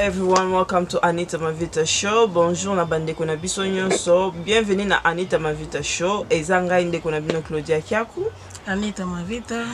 everyone, welcome to Anita Mavita Show. Bonjour na bande kona biso nyonso. Bienvenue na Anita Mavita Show. Ezanga inde kona bino Claudia Kiaku. Anita Mavita.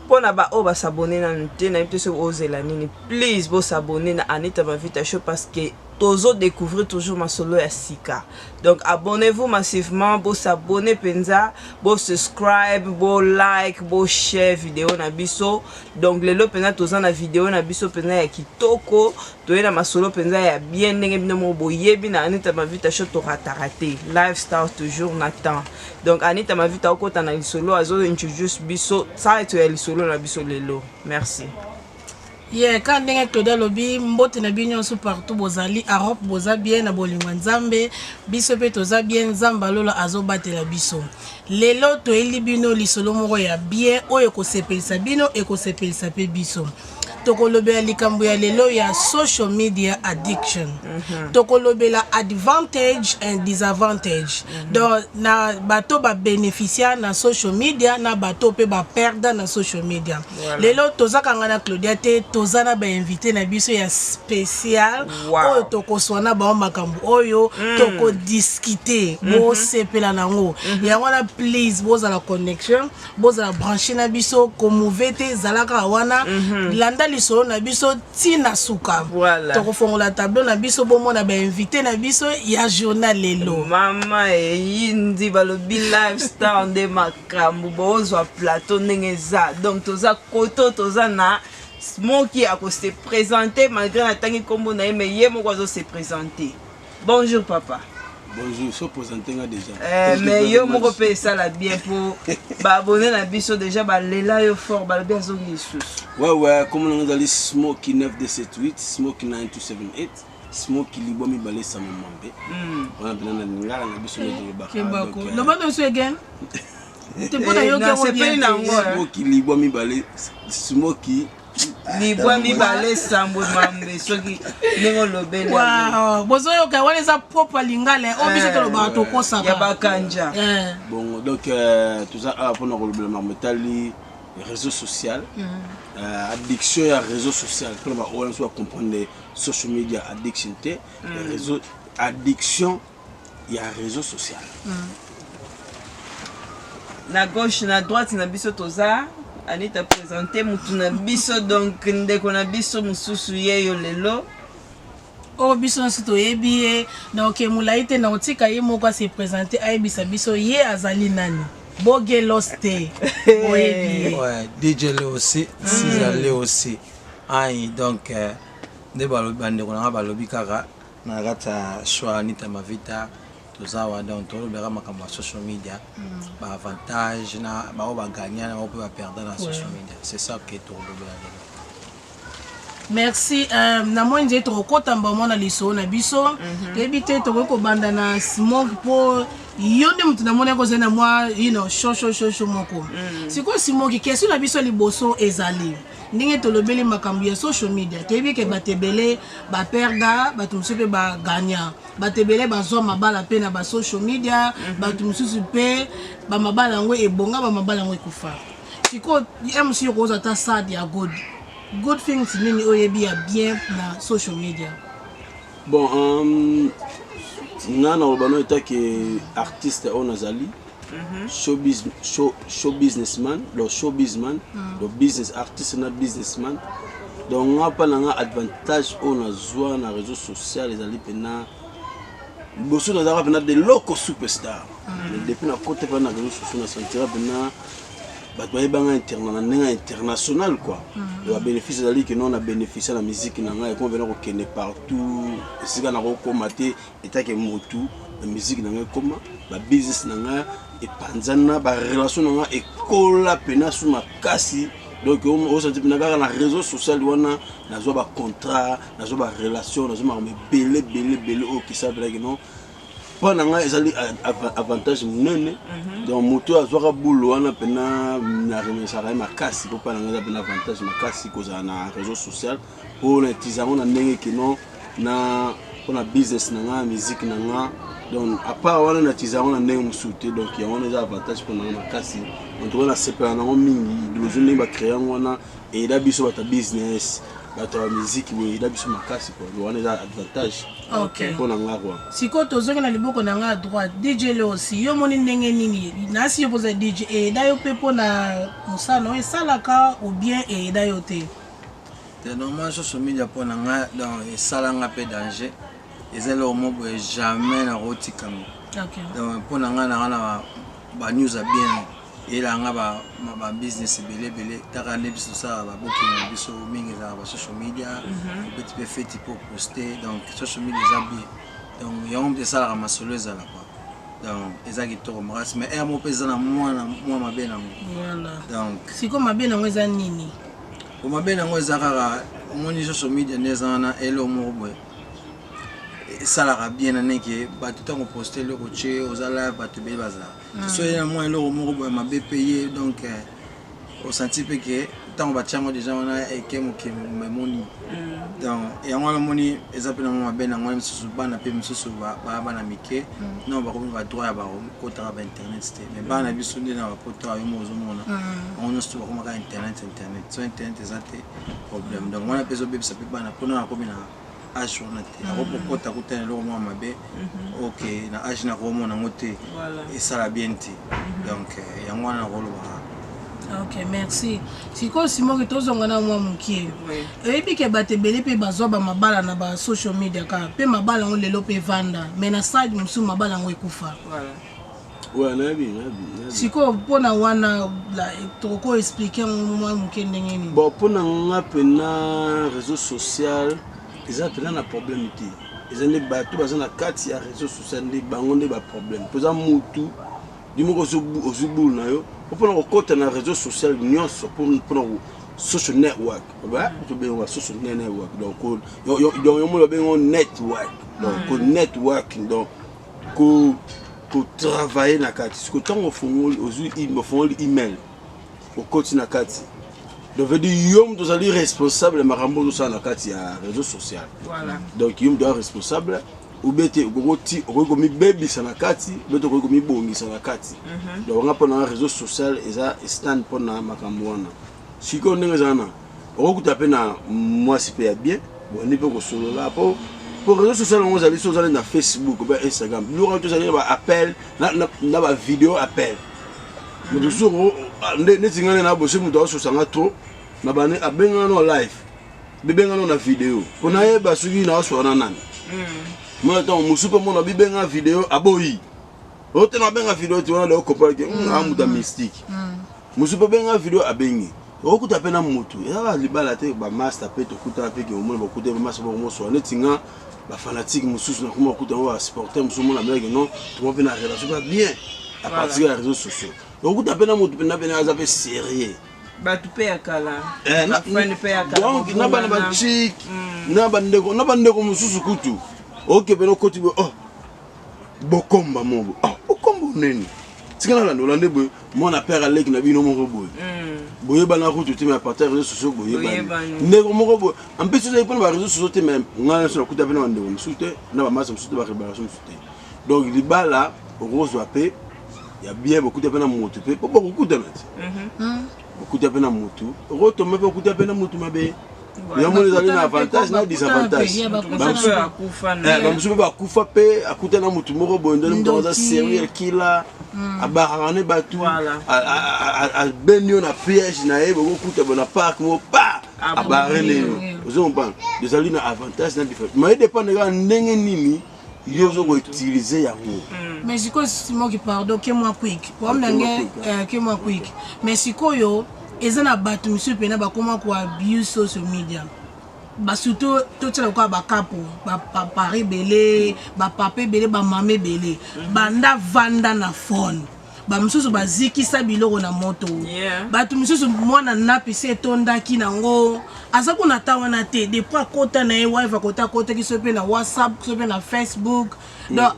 Pona ba o ba s'abonner na nte na yite so ozela nini. Please bo s'abonner na Anita Mavita Show parce que tozo découvrir toujours ma solo ya Sika. Donc abonnez-vous massivement, bo s'abonner penza, bo subscribe, bo like, bo share vidéo na biso. Donc lelo penza toza na vidéo na biso penza ya kitoko, toyena ma solo penza ya bien ndenge bino mo boyebi na Anita Mavita Show to raté. Lifestyle toujours Nathan. Donc Anita Mavita okota na solo azo introduce biso, ça to ya solo na biso lelo. Merci. Yeah, quand ndenge Claudia lobi mbote na binyo so partout bozali Europe boza bien na bolingo nzambe biso pe toza bien nzamba lolo azobatela biso. Lelo to eli bino lisolo moko ya bien oyo ko sepelisa bino e ko sepelisa pe biso. Tokolobela likambo ya lelo ya social media addiction. Tokolobela advantage and disadvantage. Donc na bato ba bénéficiaire na social media na bato pe ba perdre na social media. Lelo toza kangana Claudia te toza na ba invité na biso ya spécial oyo tokoswana ba makambo oyo toko discuter bo sepela nango. Yango na please boza la connexion boza la brancher na biso ko mouvete zalaka wana landa solo na biso tina suka. Voilà. Toko fongola tableau na biso bomo na ba invité na biso ya journal lelo. Mama yindi balobi lifestyle de makambo bozwa plateau ndengeza. Donc toza koto toza na Smoky a se présenter malgré la tangi kombo na mais yemo kwazo se présenter. Bonjour papa. Bonjour, so présenté déjà. Mais yo moko pe ça la bien pour ba abonner na biso déjà ba lela yo fort ba bien zo Jesus. Ouais, comme on a dit Smoky 9278, Smoky 9278, Smoky libomi balé sa mambe. On a bien na ngala na biso le ba. Kembako. No bano so again. Te pona yo ke bien na ngo. Smoky libomi balé Smoky Libwa mi balé sambo mambe soki nengo lobele. Wow, bozo yo ka wale za propre lingale o biso to ba to kosa ya bakanja. Bon donc tout ça pour nous le marmetali réseaux sociaux. Addiction à réseaux sociaux pour on soit comprendre social media addiction té réseau addiction ya réseaux sociaux. Na gauche na droite na biso toza Anita présenté mutuna biso donc ndeko na biso mususu yeyo lelo o biso nsuto yebi donc mulaite na otika ye moko se présenter ayebisa biso ye azali nani boge loste boyebi ouais DJ le aussi Cizale aussi ai donc de balobi bandeko na balobi kaka na rata choix Anita Mavita tozawa donc tolobera makambo ya social media ba avantage na ba ba gagner na ba perdre na social media c'est ça que tolobera. Merci na moi nje to kota mbamo na liso na biso ebite to ko banda na Smoky po yonde mutu na mona ko zena moi show moko siko Smoky question na biso liboso ezali ndenge to lobeli makambo ya social media tebi ke batebele ba perda batu musupe ba gagner batebele bazwa mabala pe na ba social media batu mususu pe ba mabala ngo ebonga ba mabala ngo ekufa siko MC ko za ta sad ya good things nini oyebi ya bien na social media. Bon nana obano eta que artiste onazali show businessman, le show businessman, le business artiste na businessman. Donc on a pas un avantage on a joué na réseaux sociaux les ali pena bosso na zara pena de loco superstar. Depuis na côté pena réseaux sociaux na sentira pena international quoi. Le bénéfice de que non a bénéficié la musique nanga et qu'on venir au partout si on a recommaté et que motu la musique nanga comme la business nanga et panzana ba relation nanga et kola pena sous ma kasi donc on senti na na réseau social wana na zo ba contrat na zo ba relation na zo ma belé au qui savent que non pendant ezali avantage munene donc moto azwaka boulot wana pena na remesa ka makasi ko pendant eza pena avantage makasi ko za na réseau social pour na tizango na ndenge kino na pona business na musique na donc à part wana na tizango na ndenge musuté donc ya wana eza avantage pour na makasi on doit na sepela na mingi de journée ba créer wana et da biso ba ta business bato ya musique boyeda biso makasi quoi wana eza avantage ok mpona nga quoi sikoyo tozongi na liboko na nga ya droite dj le aussi yo moni ndenge nini nasi yo poza dj eyeda yo mpe mpona mosala oyo esalaka ou bien eyeda yo te te normal social media mpona nga donc esalanga mpe danger eza eloko moko boye jamais nakotikanga donc mpona nga nanga na banews ya bien eyelanga babusiness ebele taka nde biso tosala babooking na biso mingi ezalaka basocial media opeti mpe feti mpo poste donc social media eza bien donc yango mpe esalaka masolo ezala kwa donc eza kitoko makasi mais ere moko mpe eza na mwa mabe nango donc sikoyo mabe nango eza nini po mabe nango eza kaka omoni social media nde eza wana eloko moko boye esalaka bien na ndenge bato ntango poste eloko tie oza live bato ebele bazala so ye na mwa eloko moko boye mabe mpe ye donc osanti mpe ke ntango batiango deja wana ekemokemo emoni donc yango wana omoni eza mpe na mwa mabe nango misusu bana mpe misusu baya bana mike non bakomi badroit ya bakotaka bainternet te mais bana biso nde na bapoto ayo mo ozomona bango nyonso to bakomaka internet so internet eza te problème donc wana mpe ezobebisa mpe bana mpona bakomi na age wana te akopokota kutana eloko mwa mabe ok na age nakomona yango te esala bien te donc yango wana nakolobaka ok merci sikoyo simoki tozonga na mwa mokie oyebi ke bato ebele mpe bazwa bamabala na basocial media kaka mpe mabala yango lelo mpe evanda mais na side mosusu mabala yango ekufa sikoyo mpona wana toko explike mwa moke ndenge nini bon mpona nga mpena réseau social eza mpena na problème te eza nde bato baza na kati ya réseau social nde bango nde baproblème toza mutu dimoko ozwi bulu na yo mpona kokota na réseau social nyonso mpona social network tobenga social network donc yomoni babengo network donc networking donc kotravaille na kati siko ntango ofongoli email okoti na kati donc veut dire yom tozali responsable makambo tozala na kati ya réseau social donc yom toza responsable ubete okoki komibebisa na kati ubete okoki komibongisa na kati donc nga mpona réseau social eza stand mpona makambo wana sikoyo ndenge eza wana okokuta mpe na mwasi mpe ya bien bondi mpe kosolola po réseau social yango ozali so ozali na Facebook obe Instagram biloko tozali na baappel na bavideo appel mosusu neti ngane na bosi moto azososanga trop na bane abengana no live bibengana na video mpona yeba soki naoswana nani mona ntango mosusu mpe mona bibenga video aboyi ote na benga video ti wana leo kopalaki amuta mystique mosusu mpe benga video abengi okuta mpe na motu ezaka libala te bamaster mpe tokutana mpe ke omona bakuta bamaster bakomoswana neti nga bafanatike mosusu nakoma bakuta yango basporter mosusu mona meleke non toma mpe na relation mpe bien à partir ya réseaux sociaux okuta mpe na motu mpena pene aza mpe sérieux bato mpe ya kala donc na bana bachik na bandeko mosusu kutu oke pene okoti boye bokomba mobo bokomba neni tika nalanda olande boye mwana père aleki na bino moko boye boyebana kutu te me apartir réseaux sociaux boyebani ndeko moko boye ampe soki mpona ba réseaux sociaux te me nga nyonso nakuta mpe na bandeko mosusu te na bamasa mosusu te baréparation mosusu te donc libala okozwa mpe ya bien bokuta mpe na motu mpe po bokokutana te bokuta mpe na motu okotoma mpe okuta mpe na motu mabe yango ezali na avantage na désavantage bamosusu mpe bakufa mpe akuta na motu moko boye ndani moto aza serieux kila abakaka ne bato abeni yo na piège na ye bokokuta bo na park mo pa abare neno ozokompana ezali na avantage na différence mais edépende kaka ndenge nini yo ozokoutilize yango mais sikoyo simoki pardon ke mwa quick wamnange ke mwa quick mais sikoyo eza na bato misusu mpena bakoma koabuse social media basurtout totiela koka bakapo bapapa ebele bapapa ebele bamama ebele banda vanda na phone bamosusu bazikisa biloko na moto bato misusu mwana napesi etondaki nango aza kuna ta wana te depuis akota na ye wife akotaki so mpe na whatsapp so mpe na facebook donc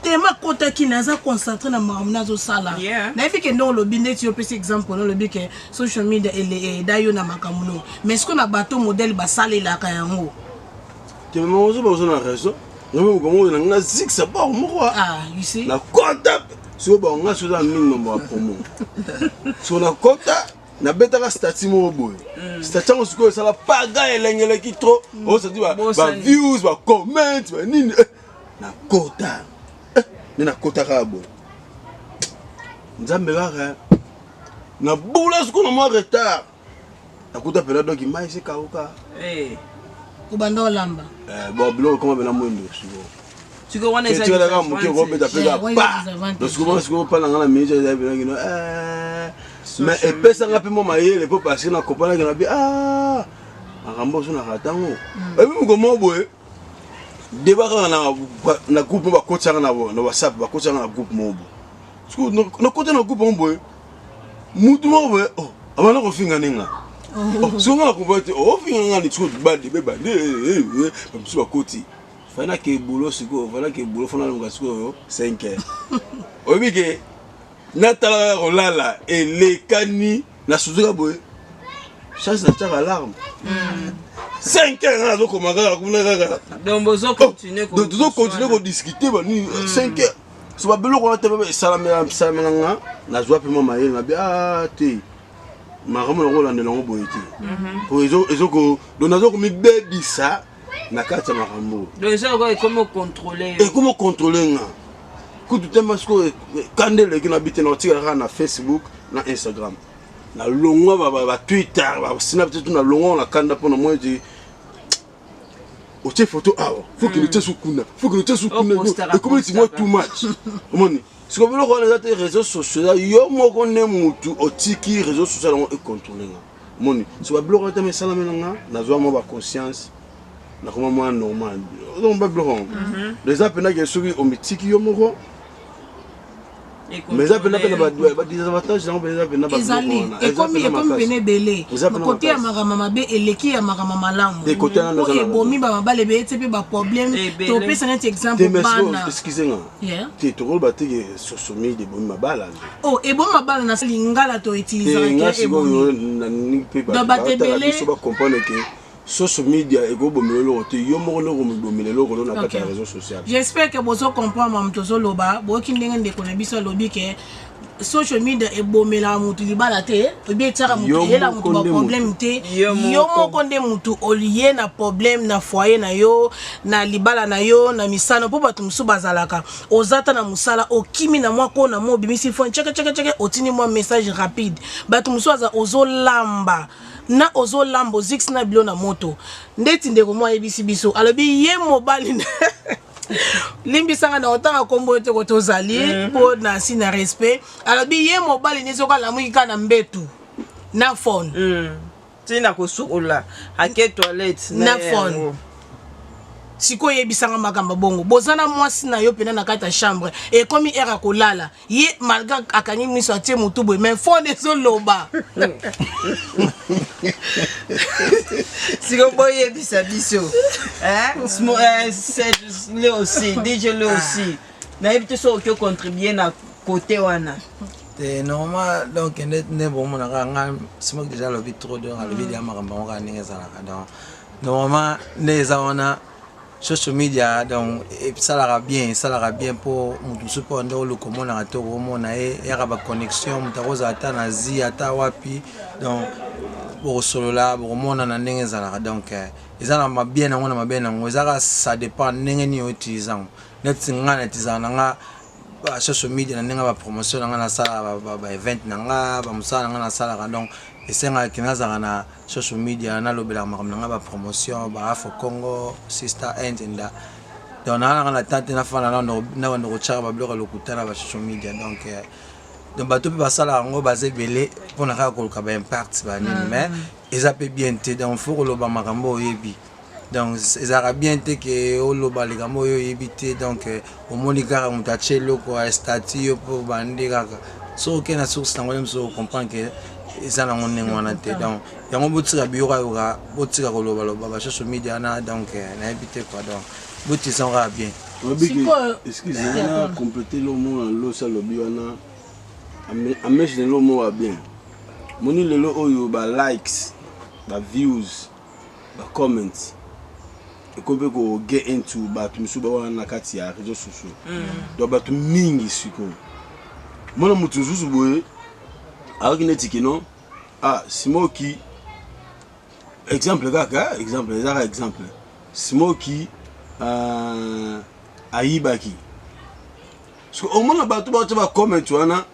tema akotaki na aza concentré na makambo nazosala nayebi ke ndenge olobi ndeti opesi exemple olobi ke social media eda yo na makambo no mais siko na bato modele basalelaka yango temozo bazo na raison ngambo komo na nga ziksa ba moko na kota so ba nga so za mingi mambo ya promo so na kota na betaka statut mo boy statut mo siko sala paga elengele ki trop o se dit ba views ba comment ba nini na kota ni na kota ka boy nzambe kaka na bula siko na mo retard na kuta pela donc mai se kauka kubanda olamba bon bilo comment bela mwendo siko siko wana eza tu la ga mo ke ko beta pega pa donc siko pa na ngala minja ya bela ngino mais epesa nga pe mo mayele po parce que na comprendre que na bi akambo so na ratango et puis ko mo boye débat na groupe ba ko tsanga na WhatsApp ba ko tsanga na groupe mo bo siko no ko na groupe mo boye mutu mo boye abana ko finga ninga siko nga ko bote finga nga ni siko ba de ba de msu ba koti fana ke boulot siko fana ke boulot fana nga siko 5h obi ke natala rolala elekani na suzuka boy chance na tchaka alarme 5h na zo komaka kuna kaka donc bozo continuer ko discuter ba ni 5h so ba belo ko tebe salamela nga na zwa pe mama yele na bi te maramo na rola ndela ngo boy ti pour ezo ko donazo ko mi bebisa na kati ya makambo donc ezo ko comment contrôler nga kutu tema siko kandele ki na bite na tika na Facebook na Instagram na longwa ba Twitter ba Snapchat na longwa na kanda pona moi di oche photo awa faut que le tsukuna et comme c'est moi too much omoni siko bilo ko na te réseaux sociaux yo moko ne mutu otiki réseaux sociaux ngo e contrôler nga omoni siko bilo ko te mesala menanga na zo mo ba conscience na comment moi normal donc ba bilo les apena que soki omitiki yo moko mais ça peut pas des avantages non mais ça peut pas ezali ekomi pene belé côté ya makama mabe eleki ya makama malamu ko ebomi ba mabale be ete pe ba problème to pesa net exemple bana excusez-moi te to ko batiki social media ebomi mabala ebomi mabala na lingala to utiliser ke ebomi do batebele so ba comprendre que social media ego bomelo te yo mo no bomelo ko na kata réseaux sociaux j'espère que bozo comprendre mam to loba bo kindenge ndeko na biso lobi ke social media ebomela mutu libala te obi tsaka mutu yela mutu ba problème te yo moko nde mutu olié na problème na foyer na yo na libala na yo na misano po batu musu bazalaka ozata na musala okimi na mwa ko na mo bimisi phone cheke otini mwa message rapide batu musu aza ozolamba na ozo lambo zix na bilo na moto ndeti ndeko mwa ebisi biso alobi ye mobali limbi sanga na otanga kombo te ko tozali po na si na respect alobi ye mobali nezo kala mwika na mbetu na phone tina ko sukola ake toilette na phone siko yebisanga makamba bongo bozana mwasi na yo pena na kata chambre et comme era kolala ye malga akanyi miso atie mutubo mais phone ezo loba siko boye bisa biso c'est le aussi DJ le aussi na ebite so ko contribuer na côté wana normal donc ne bon mon nga simo déjà le vite trop de le vidéo makamba ngo kanengeza donc normalement les awana social media donc ça la bien pour mutu support ndo le comment na to mona ya ba connexion mutakoza ata na zi ata wapi donc pour solo là pour mona na ndenge za donc ezana mabien na ngona mabien na ngozaka ça dépend ndenge ni utilisant net ngana tizana nga ba social media na ndenge ba promotion na sala ba event na nga ba musala na sala donc esenga kinaza na social media na lobela makamna ba promotion ba Afro Congo sister end donc na tante na fana na ndo chara ba bloka lokutana ba social media donc ba to ba sala ngo ba zebele pona ka ko ba impact ba nini mais ezape bien te donc faut ko loba makambo yebi donc ezara bien te que o loba le kambo yo yebi te donc au monika mutachelo ko statut pour bandika so que na source na ngolem so comprendre que ça na ngone ngwana te donc yango botsika biyoka yoka botsika ko loba ba social media na donc na habité quoi donc botisa nga bien excusez-moi compléter le mot lo ça lobi wana amesh le mot va bien moni le lo oyo ba likes ba views ba comments et ko be ko get into ba tumsuba wana na kati ya réseaux sociaux donc ba mingi siko mona mutu zuzu boye alors qu'il n'est non ah Smoky exemple kaka exemple ezaka exemple Smoky ayibaki parce que au moins bato ba comment wana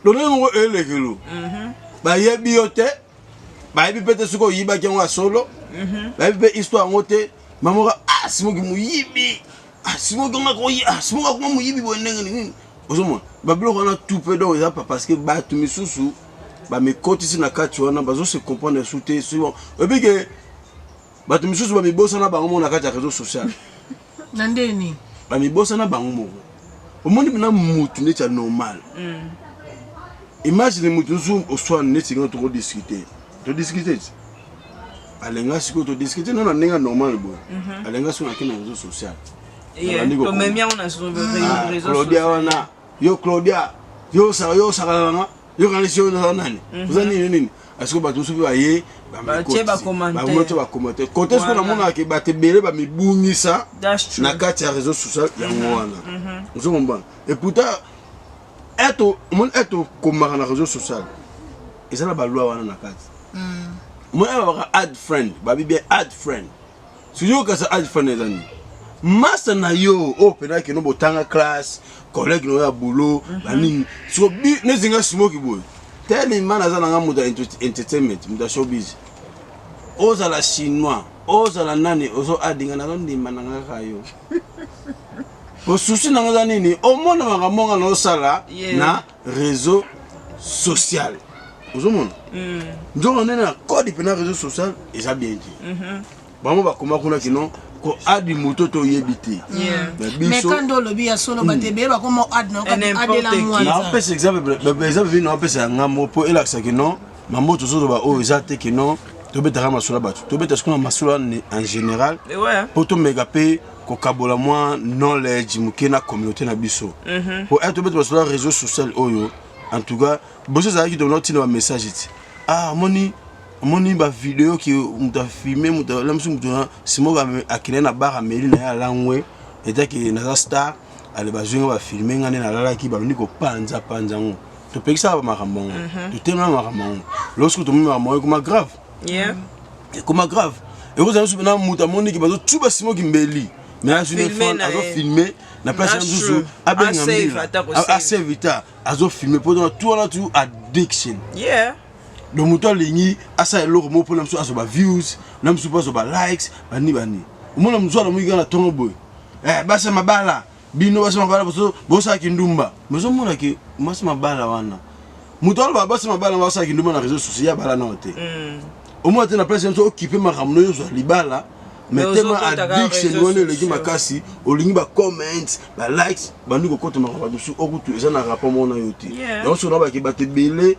lonengo elekelo ba yebi yote ba yebi pete suko yibaki ngo solo ba yebi histoire ngote mamoka ah Smoky muyibi ah Smoky ngako yi ah Smoky ko muyibi bonenga nini ozomona ba bloko na tout peu donc ça parce que ba tu misusu ba me kotisi na kati wana bazo se comprendre souté sur ebi ke ba tu misusu ba mi bosa na bango na kati ya réseau social nandeni ba mi bosa na bango moko omoni na mutu ne tya normal imagine mutu zo au soir ne tinga to discuter alenga siko to discuter non na normal bo alenga so na kina réseau social to même ya on a sur réseau Claudia wana yo Claudia yo sakalanga yo kanisi na nani uzani nini asiko bato so baye ba commenter côté ce qu'on a mona ke ba te belé ba mi bungisa na kati ya réseau social yango wana uzo komba et pourtant eto komaka na réseau social ezala ba loi wana na kati moi ba add friend ba bibi add friend si yo ka sa add friend ezani master na yo opena ke no botanga class collègue no ya boulot bani so bi nezinga Smoky boy tellement man azana nga muda entertainment muda showbiz ozala chinois ozala nani ozo adinga na ndimba na nga kayo o souci na nga nini o mona mamonga no sala na réseau social ozomona njongo nena code pena réseau social eza bien dit bamo bakoma kuna kino ko adi moto to yebite mais quand on lobi ya solo batebe ba comme ad non ade la moi na pese exemple vino na pese ngamo po elaksa que non mambo to zo ba o ezate que non to betara masula batu to betara skona masula en général pour to megape ko kabola moi knowledge mukena communauté na biso pour être betara masula réseau social oyo en tout cas bosse za ki to no tina message ti ah moni ba vidéo qui muta filmer muta lamsu muta Smoky akine na bar ameli na ya langwe eta ki na star ale ba junga ba filmer ngane na lala ki ba ndiko panza ngo to pekisa ba makambo to tema makambo lorsque to mema mo comme grave comme grave et vous avez souvent muta moni ki ba zo tuba Smoky mbeli mais a une fois azo filmer na place ya nzuzu abengambi assez vite azo filmer pendant tout addiction le moto lingi asa eloko mo pona mso aso ba views na mso paso ba likes bani umona mzo ala muiga na tongo boy basa mabala bino basa mabala bosa kindumba mezo mona ki basa mabala wana moto ala basa mabala basa kindumba na réseau social bala na hote omo te na place mso occupé makamno yo zo libala metema addiction wone legi makasi olingi ba comments ba likes bandi ko kota makamno su okutu eza na rapport mona yote donc so na ba ki batebele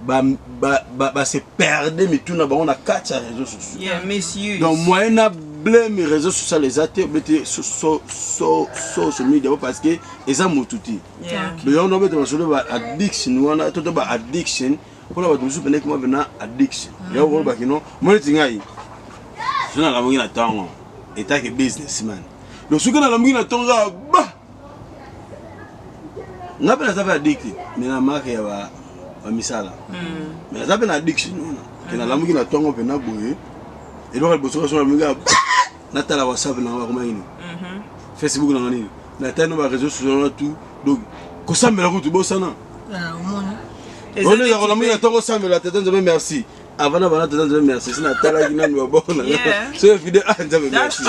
ba se perdre mais tout na ba on a 4 réseaux sociaux messieurs donc moi na blame les réseaux sociaux les até social media parce que eza motuti mais on doit mettre sur ba addiction wana toto ba addiction pour ba tusu pene kuma bena addiction ya ko ba kino moi tingai sona la mongi na tango eta ke businessman donc ce que na la mongi na tango ba na pena ça va addict mais na marque ya ba misala mais ça na addiction que na lamuki na tongo pe na boye et donc bosoka so na munga na tala WhatsApp na ba kuma ini Facebook na ngani na tano ba réseaux sociaux tout donc ko sambela ko tu bosana on est dans la munga tongo sambela tata nzambe merci avant na bana tata nzambe merci sina tala kina ni babona so vidéo nzambe merci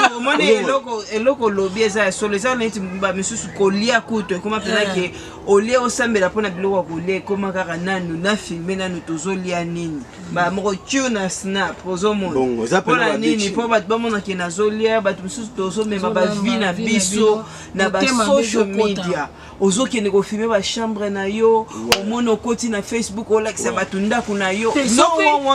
eloko lobi eza solo eza neti ba misusu kolia kuto koma pena ke olie osambela pona biloko kolie koma kaka nanu na filmer nanu tozolia nini ba moko tio na snap ozomona pona nini po bat bamona ke nazolia bat misusu tozomema ba vie na biso na ba social media ozokende ko filmer ba chambre na yo omona okoti na Facebook olakisa batunda kuna yo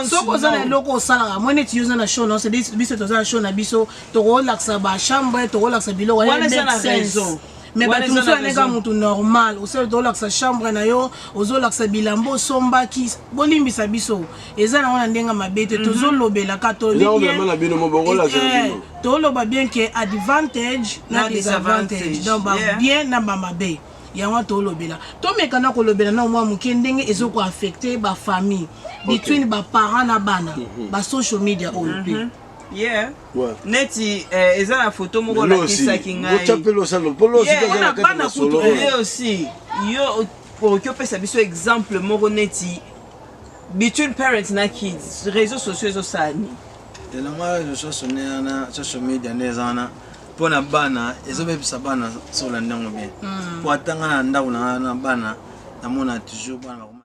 soko zana loko sala mone ti usa na show no se biso to za show na biso to relaxa ba chambre to relaxa biloko ya raison mais ba tout ça nega mutu normal o se to relaxa chambre na yo ozolaxa bilambo somba ki bolimbisa biso eza na wana ndenga mabete to zolobela ka to to loba bien que advantage na disadvantage donc ba bien na ba mabe yango tolobela tomekana kolobela na mwa moke ndenge ezokoaffecte bafamille between baparent na bana basocial media oyo mpe yeah ouais. Neti eza na photo moko lakisaki ngai aussi yo okoki opesa biso exemple moko neti between parents na kids réseaux sociaux ezosala nini elanga réseaux sociaux na social media nde eza wana mpona bana ezobebisa bana sola ndango bien po atanga na ndako na bana namona toujours bana